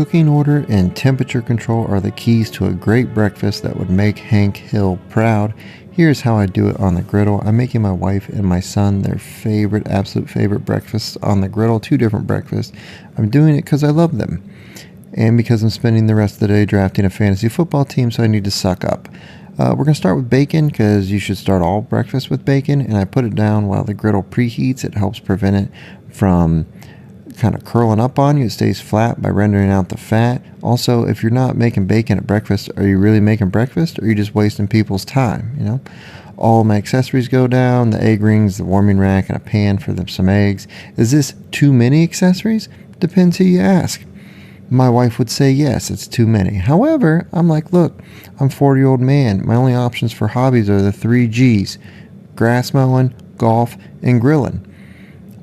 cooking order and temperature control are the keys to a great breakfast that would make Hank Hill proud. Here's how I do it on the griddle. I'm making my wife and my son their absolute favorite breakfasts on the griddle, 2 different breakfasts. I'm doing it because I love them and because I'm spending the rest of the day drafting a fantasy football team, so I need to suck up. We're going to start with bacon because you should start all breakfast with bacon, and I put it down while the griddle preheats. It helps prevent it from kind of curling up on you. It stays flat by rendering out the fat. Also, if you're not making bacon at breakfast, are you really making breakfast, or are you just wasting people's time? All my accessories go down: the egg rings, the warming rack, and a pan for some eggs. Is this too many accessories? Depends who you ask. My wife would say yes, it's too many. However, I'm like, look, I'm a 40-year-old man. My only options for hobbies are the 3 G's: grass mowing, golf, and grilling.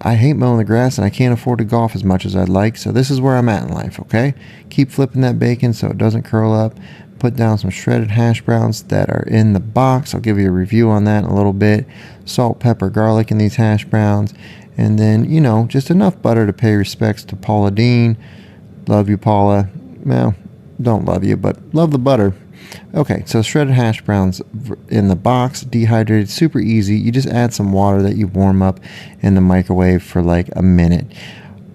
I hate mowing the grass, and I can't afford to golf as much as I'd like, so this is where I'm at in life, okay? Keep flipping that bacon so it doesn't curl up. Put down some shredded hash browns that are in the box. I'll give you a review on that in a little bit. Salt, pepper, garlic in these hash browns. And then, just enough butter to pay respects to Paula Dean. Love you, Paula. Well, don't love you, but love the butter. Okay, so shredded hash browns in the box, dehydrated, super easy. You just add some water that you warm up in the microwave for like a minute.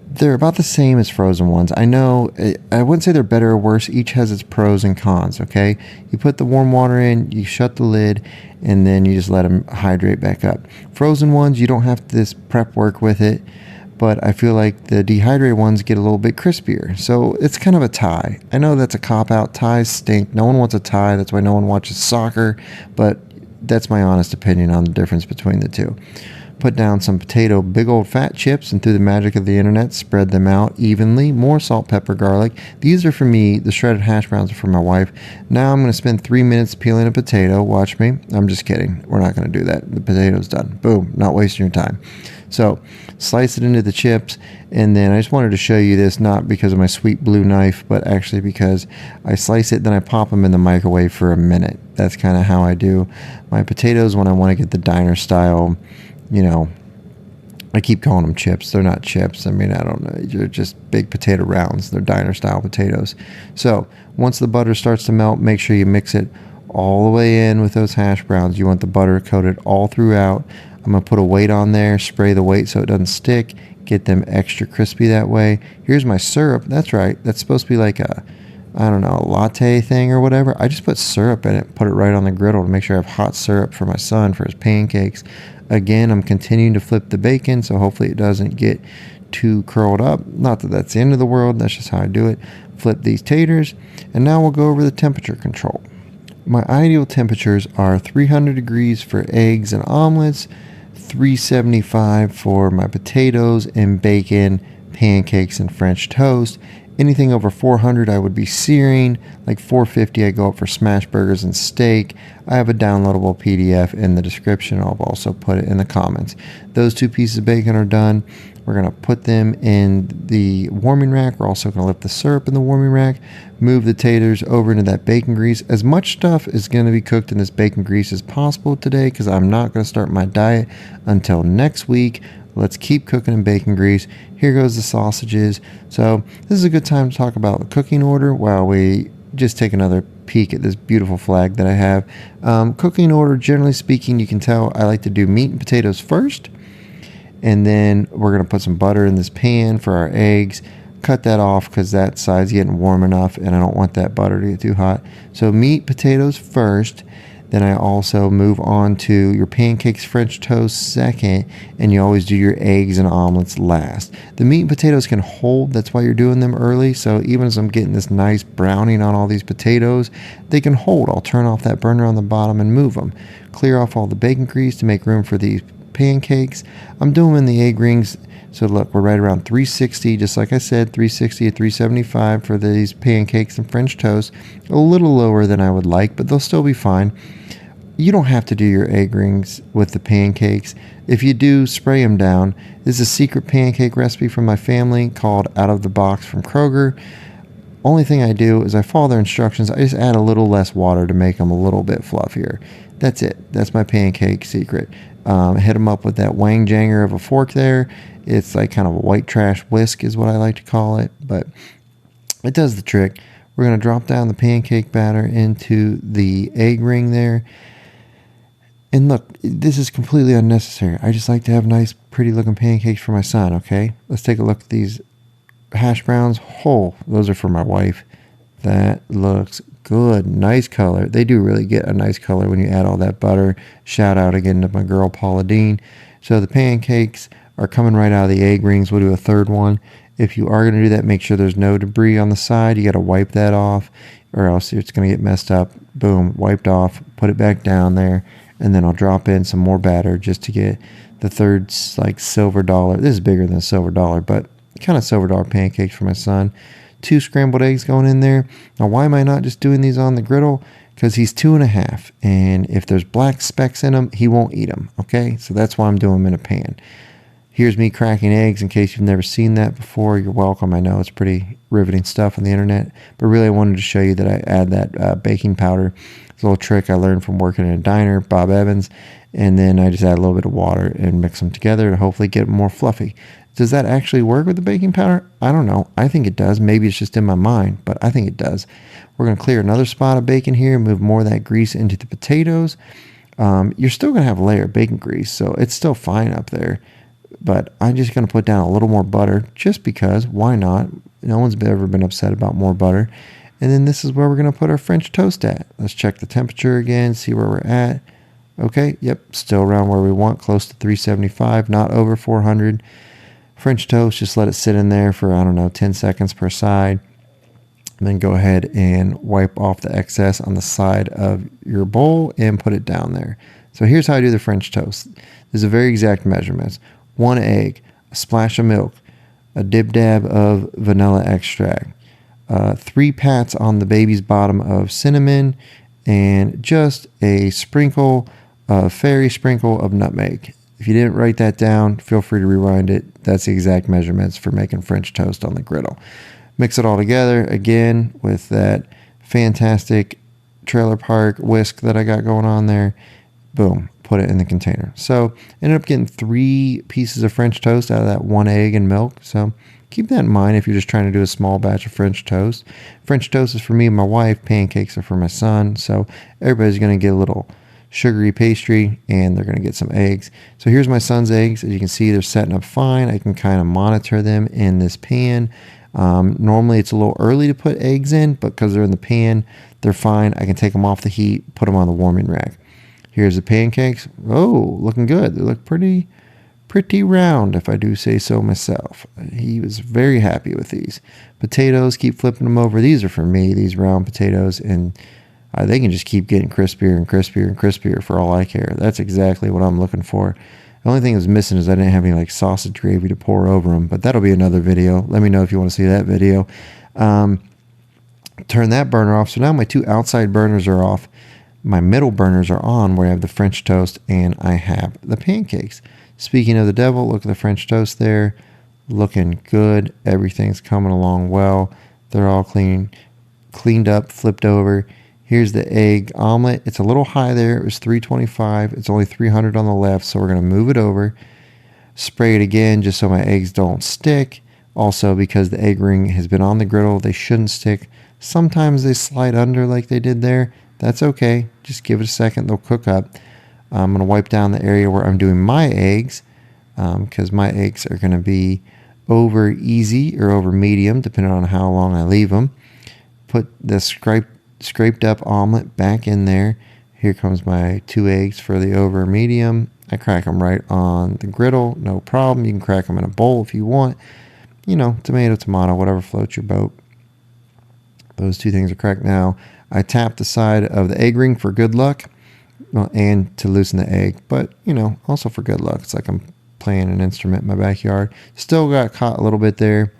They're about the same as frozen ones. I know, I wouldn't say they're better or worse. Each has its pros and cons, okay? You put the warm water in, you shut the lid, and then you just let them hydrate back up. Frozen ones, you don't have this prep work with it, but I feel like the dehydrated ones get a little bit crispier. So it's kind of a tie. I know that's a cop-out. Ties stink. No one wants a tie. That's why no one watches soccer, but that's my honest opinion on the difference between the two. Put down some big old fat chips, and through the magic of the internet, spread them out evenly. More salt, pepper, garlic. These are for me. The shredded hash browns are for my wife. Now I'm going to spend 3 minutes peeling a potato. Watch me. I'm just kidding. We're not going to do that. The potato's done. Boom. Not wasting your time. So slice it into the chips, and then I just wanted to show you this, not because of my sweet blue knife, but actually because I slice it, then I pop them in the microwave for a minute. That's kind of how I do my potatoes when I want to get the diner style. I keep calling them chips. They're not chips. I don't know. They're just big potato rounds. They're diner style potatoes. So once the butter starts to melt, make sure you mix it all the way in with those hash browns. You want the butter coated all throughout. I'm going to put a weight on there, spray the weight so it doesn't stick, get them extra crispy that way. Here's my syrup. That's right. That's supposed to be like a latte thing or whatever. I just put syrup in it, put it right on the griddle to make sure I have hot syrup for my son for his pancakes. Again, I'm continuing to flip the bacon, so hopefully it doesn't get too curled up. Not that that's the end of the world. That's just how I do it. Flip these taters, and now we'll go over the temperature control. My ideal temperatures are 300 degrees for eggs and omelets, 375 for my potatoes and bacon, pancakes, and French toast. Anything over 400 I would be searing. Like 450 I go up for smash burgers and steak. I have a downloadable PDF in the description. I'll also put it in the comments. Those 2 pieces of bacon are done. We're going to put them in the warming rack. We're also going to lift the syrup in the warming rack. Move the taters over into that bacon grease. As much stuff is going to be cooked in this bacon grease as possible today, because I'm not going to start my diet until next week. Let's keep cooking in bacon grease. Here goes the sausages. So this is a good time to talk about the cooking order while we just take another peek at this beautiful flag that I have. Cooking order, generally speaking, you can tell I like to do meat and potatoes first. And then we're going to put some butter in this pan for our eggs. Cut that off because that side's getting warm enough and I don't want that butter to get too hot. So meat, potatoes first. Then I also move on to your pancakes, French toast second, and you always do your eggs and omelets last. The meat and potatoes can hold, that's why you're doing them early. So even as I'm getting this nice browning on all these potatoes, they can hold. I'll turn off that burner on the bottom and move them. Clear off all the bacon grease to make room for these pancakes. I'm doing them in the egg rings. So look, we're right around 360, just like I said, 360 to 375 for these pancakes and French toast. A little lower than I would like, but they'll still be fine. You don't have to do your egg rings with the pancakes. If you do, spray them down. This is a secret pancake recipe from my family called Out of the Box from Kroger. Only thing I do is I follow their instructions. I just add a little less water to make them a little bit fluffier. That's it. That's my pancake secret. Hit them up with that wang janger of a fork there. It's like kind of a white trash whisk is what I like to call it. But It does the trick. We're going to drop down the pancake batter into the egg ring there. And look, this is completely unnecessary. I just like to have nice, pretty looking pancakes for my son, okay? Let's take a look at these hash browns. Oh, those are for my wife. That looks good. Nice color. They do really get a nice color when you add all that butter. Shout out again to my girl, Paula Dean. So the pancakes are coming right out of the egg rings. We'll do a third one. If you are going to do that, make sure there's no debris on the side. You got to wipe that off or else it's going to get messed up. Boom, wiped off. Put it back down there. And then I'll drop in some more batter just to get the third, like, silver dollar. This is bigger than a silver dollar, but kind of silver dollar pancakes for my son. 2 scrambled eggs going in there. Now, why am I not just doing these on the griddle? Because he's 2.5, and if there's black specks in them, he won't eat them, okay? So that's why I'm doing them in a pan. Here's me cracking eggs in case you've never seen that before. You're welcome. I know it's pretty riveting stuff on the internet, but really I wanted to show you that I add that baking powder. It's a little trick I learned from working in a diner, Bob Evans, and then I just add a little bit of water and mix them together to hopefully get them more fluffy. Does that actually work with the baking powder? I don't know. I think it does. Maybe it's just in my mind, but I think it does. We're going to clear another spot of bacon here, move more of that grease into the potatoes. You're still going to have a layer of bacon grease, so it's still fine up there. But I'm just going to put down a little more butter just because. Why not? No one's ever been upset about more butter. And then this is where we're going to put our French toast at. Let's check the temperature again, see where we're at. Okay, yep, still around where we want, close to 375, not over 400. French toast, just let it sit in there for, 10 seconds per side. And then go ahead and wipe off the excess on the side of your bowl and put it down there. So here's how I do the French toast. There's a very exact measurements. 1 egg, a splash of milk, a dib-dab of vanilla extract, 3 pats on the baby's bottom of cinnamon, and just a fairy sprinkle of nutmeg. If you didn't write that down, feel free to rewind it. That's the exact measurements for making French toast on the griddle. Mix it all together again with that fantastic trailer park whisk that I got going on there. Boom, put it in the container. So ended up getting 3 pieces of French toast out of that 1 egg and milk. So keep that in mind if you're just trying to do a small batch of French toast. French toast is for me and my wife. Pancakes are for my son. So everybody's going to get a little sugary pastry, and they're going to get some eggs. So here's my son's eggs. As you can see, they're setting up fine. I can kind of monitor them in this pan. Normally it's a little early to put eggs in, but because they're in the pan, they're fine. I can take them off the heat, put them on the warming rack. Here's the pancakes. Oh, looking good. They look pretty round, if I do say so myself. He was very happy with these. Potatoes, keep flipping them over. These are for me, these round potatoes, and they can just keep getting crispier and crispier and crispier for all I care. That's exactly what I'm looking for. The only thing that's missing is I didn't have any like sausage gravy to pour over them, but that'll be another video. Let me know if you want to see that video. Turn that burner off. So now my 2 outside burners are off. My middle burners are on where I have the French toast and I have the pancakes. Speaking of the devil, look at the French toast there. Looking good. Everything's coming along well. They're all cleaned up, flipped over. Here's the egg omelet. It's a little high there. It was 325. It's only 300 on the left, so we're going to move it over. Spray it again just so my eggs don't stick. Also, because the egg ring has been on the griddle, they shouldn't stick. Sometimes they slide under like they did there. That's okay. Just give it a second. They'll cook up. I'm going to wipe down the area where I'm doing my eggs because my eggs are going to be over easy or over medium, depending on how long I leave them. Put the scraped up omelet back in there. Here comes my 2 eggs for the over medium. I crack them right on the griddle, no problem. You can crack them in a bowl if you want. Tomato, whatever floats your boat. Those 2 things are cracked now. I tap the side of the egg ring for good luck and to loosen the egg, but also for good luck. It's like I'm playing an instrument in my backyard. Still got caught a little bit there.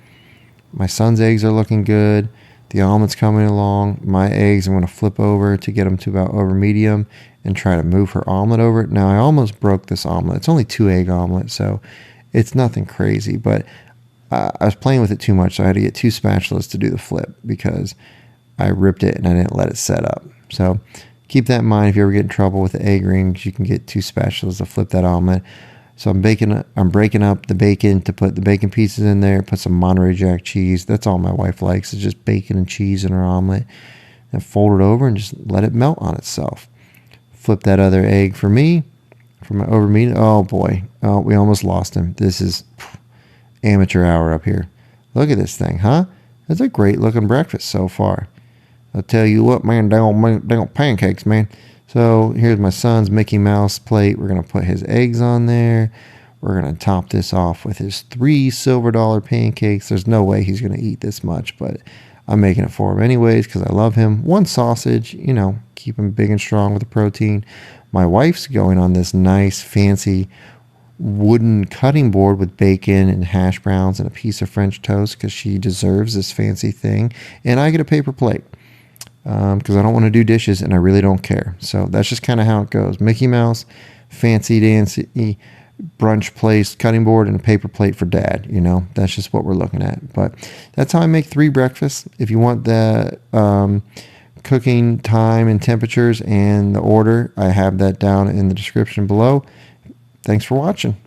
My son's eggs are looking good. The omelet's coming along. My eggs, I'm going to flip over to get them to about over medium and try to move her omelet over. Now, I almost broke this omelet. It's only 2 egg omelet, so it's nothing crazy. But I was playing with it too much, so I had to get 2 spatulas to do the flip because I ripped it and I didn't let it set up. So keep that in mind if you ever get in trouble with the egg rings. You can get 2 spatulas to flip that omelet. So I'm breaking up the bacon to put the bacon pieces in there, put some Monterey Jack cheese. That's all my wife likes, is just bacon and cheese in her omelet. And fold it over and just let it melt on itself. Flip that other egg for me, for my over meat. Oh boy, oh, we almost lost him. This is amateur hour up here. Look at this thing, huh? It's a great looking breakfast so far. I'll tell you what, man, they don't pancakes, man. So here's my son's Mickey Mouse plate. We're going to put his eggs on there. We're going to top this off with his 3 silver dollar pancakes. There's no way he's going to eat this much, but I'm making it for him anyways because I love him. 1 sausage, keep him big and strong with the protein. My wife's going on this nice, fancy wooden cutting board with bacon and hash browns and a piece of French toast because she deserves this fancy thing. And I get a paper plate because I don't want to do dishes and I really don't care. So that's just kind of how it goes. Mickey Mouse, fancy dancy brunch place, cutting board, and a paper plate for dad. That's just what we're looking at. But that's how I make 3 breakfasts. If you want the cooking time and temperatures and the order, I have that down in the description below. Thanks for watching.